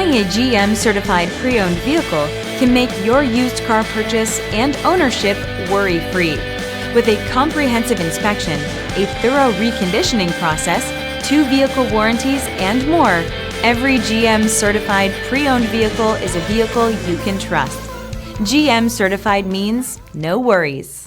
Buying a GM certified pre-owned vehicle can make your used car purchase and ownership worry-free. With a comprehensive inspection, a thorough reconditioning process, 2 vehicle warranties, and more, every GM certified pre-owned vehicle is a vehicle you can trust. GM certified means no worries.